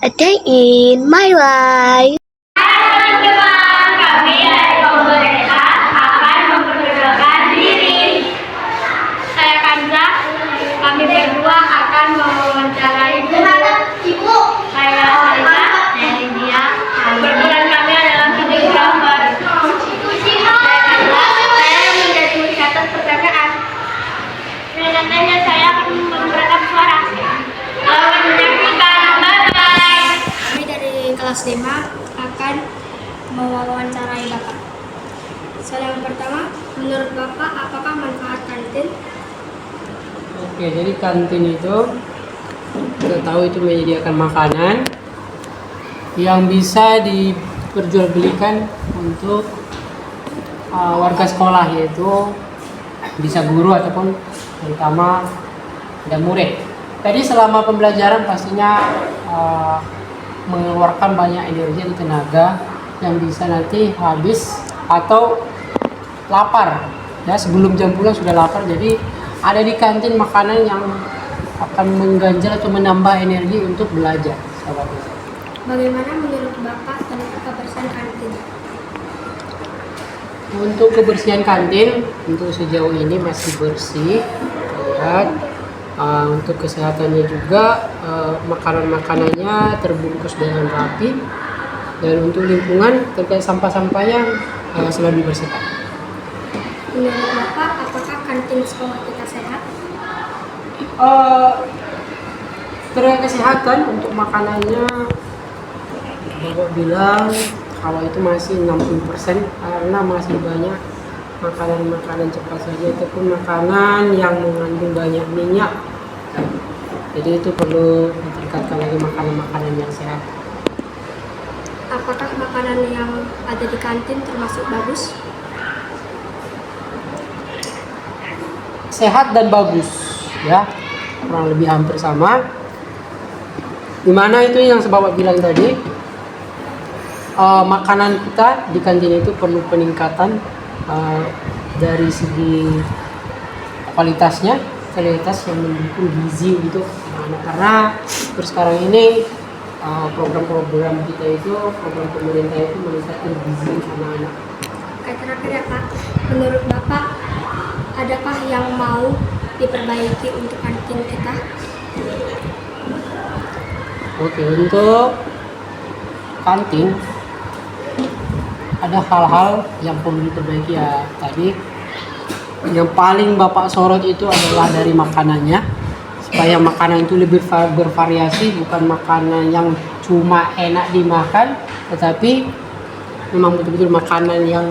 A day in my life. Teman-teman, kami dari komunitas akan memperkenalkan diri. Saya Kanza, kami berdua akan mewawancarai ibu. Saya Salisa, saya Lydia. Kebetulan kami adalah videografer. Saya Kanza, saya yang menjadi mencatat pertanyaan. Dan nantinya saya akan merekam suara. Selamat menyaksikan, bye-bye. Kami dari kelas 5 akan mewawancarai Bapak. Soal yang pertama, menurut Bapak apakah manfaat kantin? Oke, jadi kantin itu kita tahu itu menyediakan makanan yang bisa diperjualbelikan untuk warga sekolah, yaitu bisa guru ataupun terutama ada murid. Tadi selama pembelajaran pastinya mengeluarkan banyak energi dan tenaga yang bisa nanti habis atau lapar. Ya, sebelum jam pulang sudah lapar, jadi ada di kantin makanan yang akan mengganjal atau menambah energi untuk belajar, sahabat. Bagaimana menurut Bapak tentang kebersihan kantin? Untuk kebersihan kantin, untuk sejauh ini masih bersih. Lihat, untuk kesehatannya juga makanan-makanannya terbungkus dengan rapi, dan untuk lingkungan terkait sampah-sampahnya selalu dibersihkan. Menurut Bapak apakah kantin sekolah kita sehat? Terkait kesehatan untuk makanannya, Bapak bilang kalau itu masih 60% karena masih banyak makanan-makanan cepat saja ataupun makanan yang mengandung banyak minyak. Jadi itu perlu ditingkatkan lagi makanan-makanan yang sehat. Apakah makanan yang ada di kantin termasuk bagus? Sehat dan bagus, ya, kurang lebih hampir sama. Dimana itu yang Bapak bilang tadi, makanan kita di kantin itu perlu peningkatan dari segi kualitas yang mendukung gizi gitu anak-anak, karena terus sekarang ini program-program kita itu, program pemerintah itu meningkatkan gizi anak-anak. Oke, terakhir ya Pak, menurut Bapak adakah yang mau diperbaiki untuk kantin kita? Oke, untuk kantin ada hal-hal yang perlu diperbaiki, ya. Tadi yang paling Bapak sorot itu adalah dari makanannya, supaya makanan itu lebih bervariasi, bukan makanan yang cuma enak dimakan, tetapi memang betul-betul makanan yang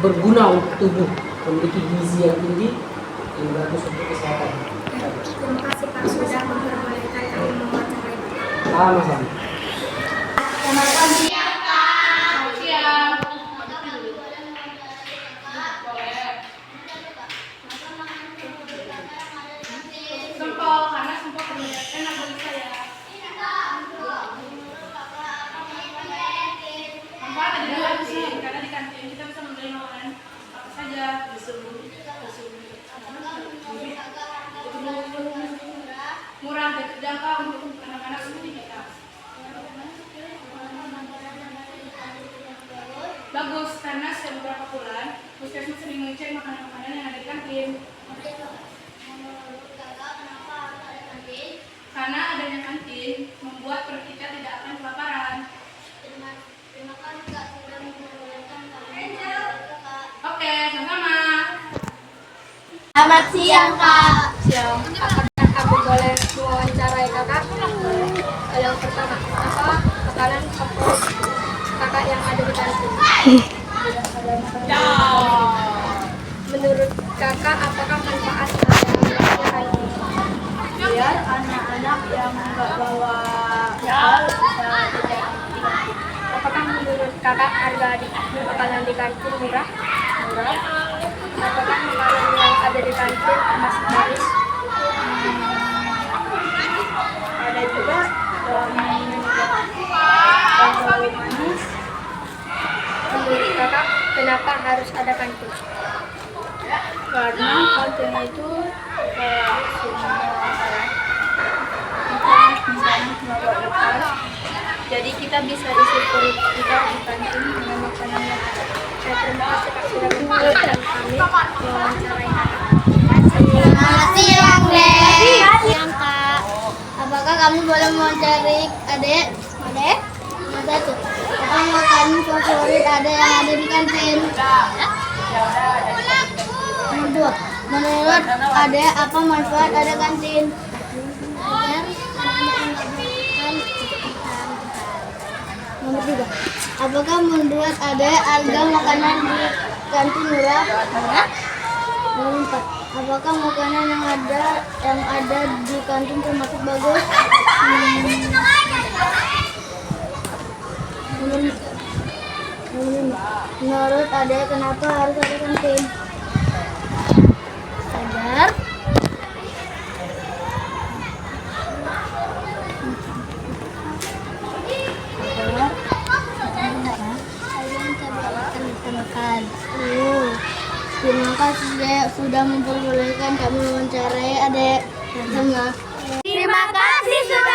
berguna untuk tubuh, memiliki gizi yang tinggi yang bagus untuk kesehatan. Terima kasih Pak sudah memperbolehkan kami mewawancarai Bapak. Sama-sama. Selamat pagi. Selamat siang. Sempol, karena sempol terlihat enak bagi saya. Manfaat adalah sih, karena di kantin kita bisa membeli makanan apa saja, murah dan terjangkau untuk anak-anak seperti kita. Bagus, karena setiap beberapa bulan puskesmas sering mengecek makanan-makanan yang ada di kantin. Karena adanya kantin membuat perut kita tidak akan kelaparan. Terima kasih Kak sudah memperbolehkan kami. Oke, sama-sama. Selamat siang Kak. Siang. Apakah kami boleh mewawancarai Kakak? Yang pertama, apa makanan favorit Kakak yang ada di kantin? Menurut Kakak apakah manfaat adanya kantin? Biar anak-anak yang nggak bawa bekal bisa jajan di kantin. Apakah menurut Kakak harga di makanan di kantin murah? Murah. Apakah makanan yang ada di kantin masih bagus? Ada juga terlalu manis. Menurut Kakak kenapa harus ada kantin? Karena kantin itu kayak semua orang kita misalnya cuma buat bekal kita bisa isi perut kita di kantin dengan makanan yang ada. Saya terima kasih Kak sudah menonton dan kami mewawancarai Kakak. Terima kasih Yang Yang Kak. Apakah kamu boleh mewawancari adik? Adik? Masa tuh? Apa makanan favorit ada yang ada di kantin? Nomor 2. Menurut adik apa manfaat ada kantin? Nomor 3. Apakah menurut adik harga makanan di kantin murah? Nomor 4. Apakah makanan yang ada di kantin termasuk bagus? Nomor 5. Menurut adik kenapa harus ada kantin? Sadar. Terima kasih Dek sudah memperbolehkan kami mewawancarai adik. Terima kasih sudah